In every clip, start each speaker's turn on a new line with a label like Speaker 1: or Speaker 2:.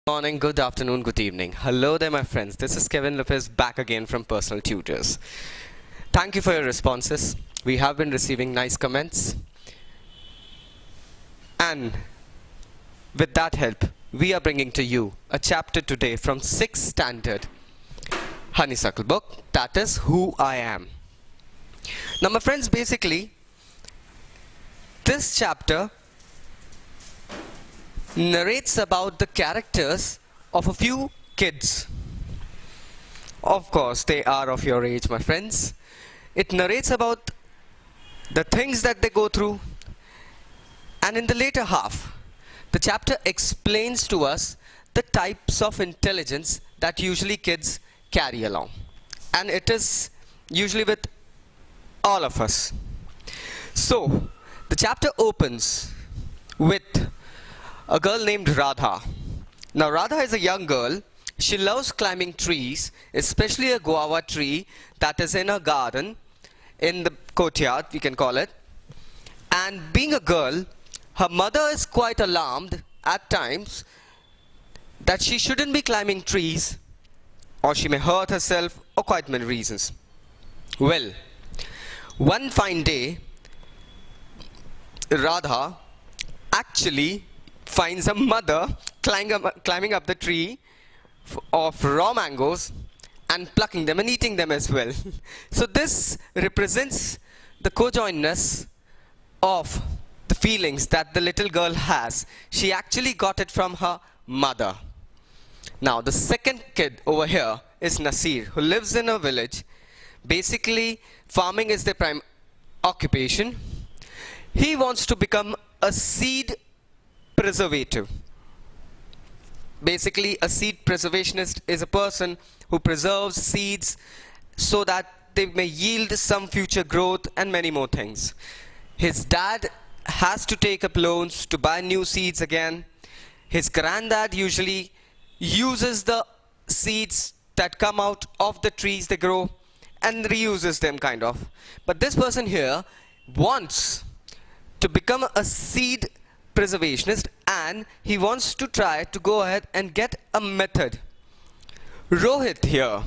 Speaker 1: Morning, good afternoon, good evening. Hello there, my friends. This is Kevin Lopez back again from Personal Tutors. Thank you for your responses. We have been receiving nice comments. And with that help, we are bringing to you a chapter today from 6th standard Honeysuckle book, that is Who I Am. Now, my friends, basically, this chapter narrates about the characters of a few kids. Of course, they are of your age, my friends. It narrates about the things that they go through, and in the later half, the chapter explains to us the types of intelligence that usually kids carry along. And it is usually with all of us. So, the chapter opens with a girl named Radha. Now, Radha is a young girl. She loves climbing trees, especially a guava tree that is in her garden, in the courtyard, we can call it. And being a girl, her mother is quite alarmed at times that she shouldn't be climbing trees, or she may hurt herself, or quite many reasons. Well, one fine day, Radha actually finds a mother climbing up the tree of raw mangoes and plucking them and eating them as well. So this represents the co-joinedness of the feelings that the little girl has. She actually got it from her mother. Now, the second kid over here is Nasir, who lives in a village. Basically, farming is their prime occupation. He wants to become a seed preservative. Basically, a seed preservationist is a person who preserves seeds so that they may yield some future growth and many more things. His dad has to take up loans to buy new seeds again. His granddad usually uses the seeds that come out of the trees they grow and reuses them kind of. But this person here wants to become a seed preservationist, and he wants to try to go ahead and get a method. Rohit here,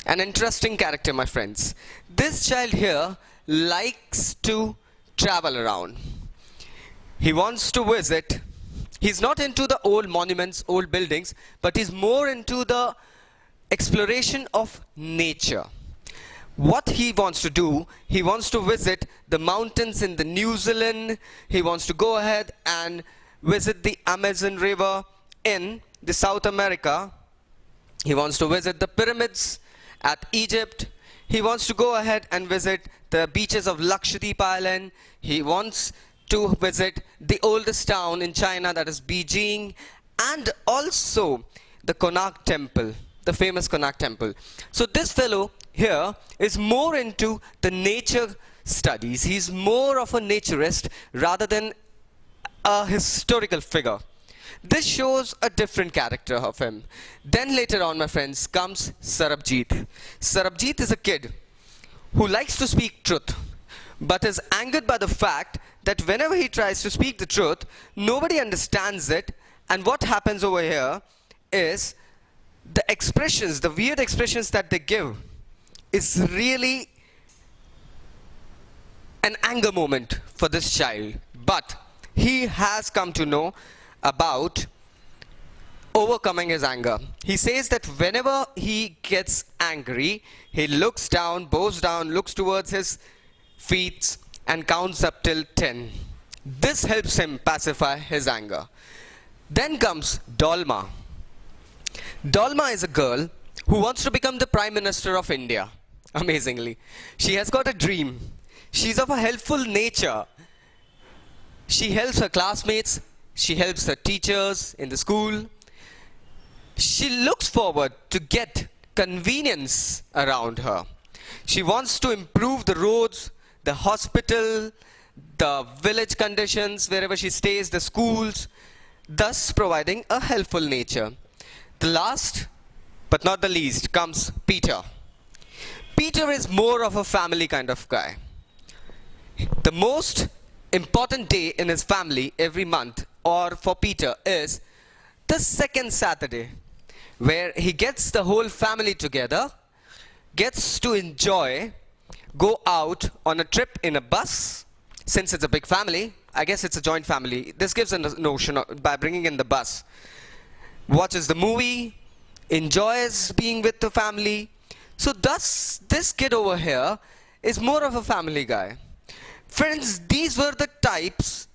Speaker 1: an interesting character, my friends. This child here likes to travel around. He wants to visit. He's not into the old monuments, old buildings, but he's more into the exploration of nature. What he wants to do, he wants to visit the mountains in the New Zealand. He wants to go ahead and visit the Amazon River in the South America. He wants to visit the pyramids at Egypt. He wants to go ahead and visit the beaches of Lakshadweep Island. He wants to visit the oldest town in China, that is Beijing, and also the Konark Temple, the famous Konark Temple. So this fellow here is more into the nature studies. He's more of a naturist rather than a historical figure. This shows a different character of him. Then later on, my friends, comes Sarabjit. Sarabjit is a kid who likes to speak truth, but is angered by the fact that whenever he tries to speak the truth, nobody understands it. And what happens over here is the expressions, the weird expressions that they give, is really an anger moment for this child. But he has come to know about overcoming his anger. He says that whenever he gets angry, he looks down, bows down, looks towards his feet and counts up till 10. This helps him pacify his anger. Then comes Dolma. Dolma is a girl who wants to become the Prime Minister of India. Amazingly, she has got a dream. She's of a helpful nature. She helps her classmates. She helps her teachers in the school. She looks forward to get convenience around her. She wants to improve the roads, the hospital, the village conditions, wherever she stays, the schools, thus providing a helpful nature. The last, but not the least, comes Peter. Peter is more of a family kind of guy. The most important day in his family every month, or for Peter, is the second Saturday, where he gets the whole family together, gets to enjoy, go out on a trip in a bus. Since it's a big family, I guess it's a joint family. This gives a notion by bringing in the bus. Watches the movie, enjoys being with the family. So thus, this kid over here is more of a family guy. Friends, these were the types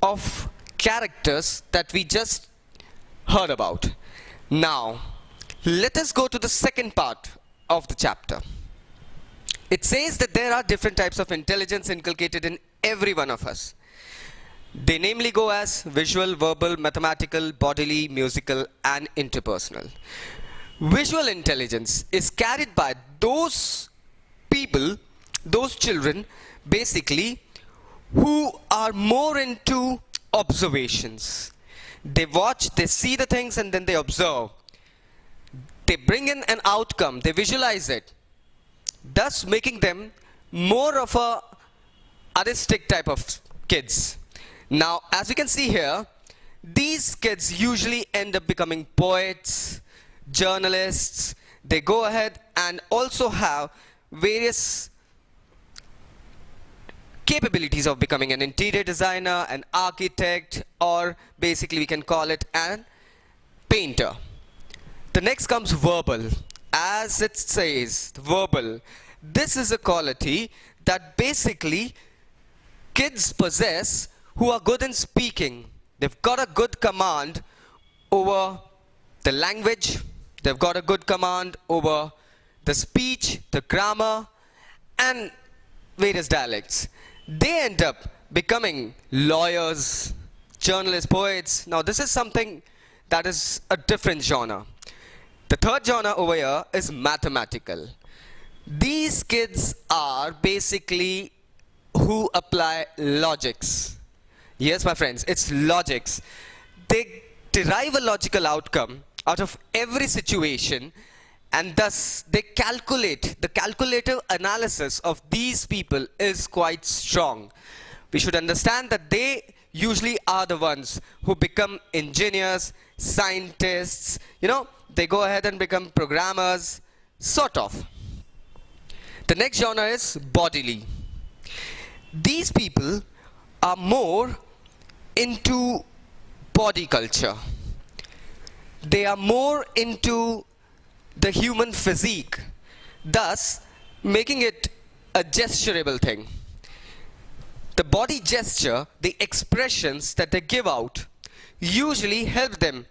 Speaker 1: of characters that we just heard about. Now, let us go to the second part of the chapter. It says that there are different types of intelligence inculcated in every one of us. They namely go as visual, verbal, mathematical, bodily, musical, and interpersonal. Visual intelligence is carried by those people, those children, basically, who are more into observations. They watch, they see the things, and then they observe. They bring in an outcome, they visualize it, thus making them more of a artistic type of kids. Now, as you can see here, these kids usually end up becoming poets, journalists. They go ahead and also have various capabilities of becoming an interior designer, an architect, or basically we can call it an painter. The next comes verbal. As it says, verbal. This is a quality that basically kids possess who are good in speaking. They've got a good command over the language. They've got a good command over the speech, the grammar, and various dialects. They end up becoming lawyers, journalists, poets. Now, this is something that is a different genre. The third genre over here is mathematical. These kids are basically who apply logics. Yes, my friends, it's logics. They derive a logical outcome out of every situation, and thus they calculate. The calculative analysis of these people is quite strong. We should understand that they usually are the ones who become engineers, scientists, they go ahead and become programmers, sort of. The next genre is bodily. These people are more into body culture. They are more into the human physique, thus making it a gesturable thing. The body gesture, the expressions that they give out, usually help them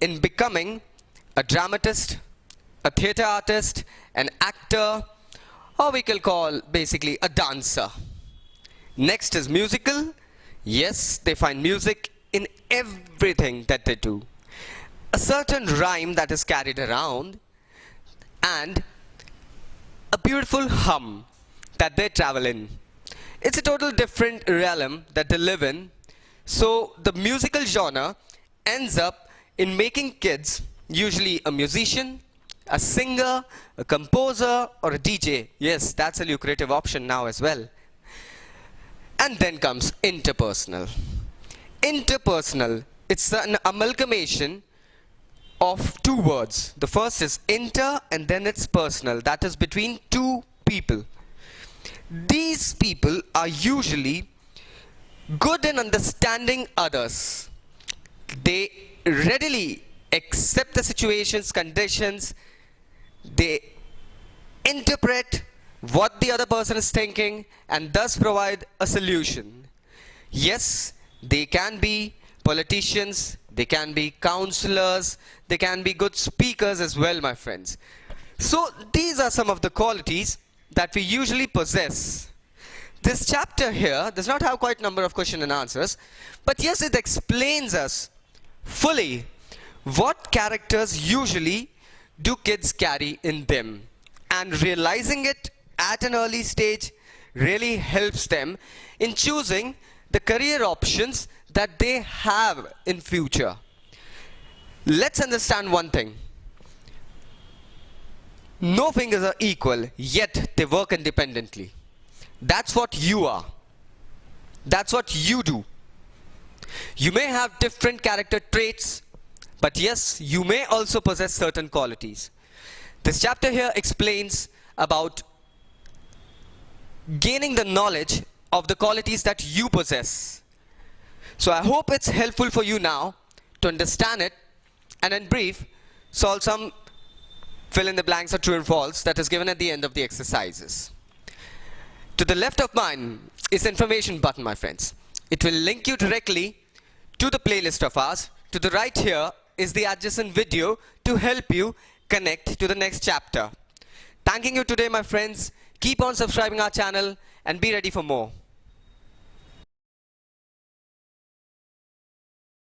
Speaker 1: in becoming a dramatist, a theatre artist, an actor, or we can call basically a dancer. Next is musical. Yes, they find music in everything that they do. A certain rhyme that is carried around, and a beautiful hum that they travel in. It's a total different realm that they live in. So the musical genre ends up in making kids usually a musician, a singer, a composer, or a DJ. Yes, that's a lucrative option now as well. And then comes interpersonal. Interpersonal, it's an amalgamation of two words. The first is inter, and then it's personal. That is between two people. These people are usually good in understanding others. They readily accept the situations, conditions. They interpret what the other person is thinking and thus provide a solution. Yes, they can be politicians, they can be counselors, they can be good speakers as well, my friends. So these are some of the qualities that we usually possess. This chapter here does not have quite a number of question and answers, but yes, it explains us fully what characters usually do kids carry in them, and realizing it at an early stage really helps them in choosing the career options that they have in future. Let's understand one thing. No fingers are equal, yet they work independently. That's what you are. That's what you do. You may have different character traits, but yes, you may also possess certain qualities. This chapter here explains about gaining the knowledge of the qualities that you possess. So I hope it's helpful for you now to understand it and in brief solve some fill in the blanks or true and false that is given at the end of the exercises. To the left of mine is the information button, my friends. It will link you directly to the playlist of ours. To the right here is the adjacent video to help you connect to the next chapter. Thanking you today, my friends. Keep on subscribing our channel and be ready for more.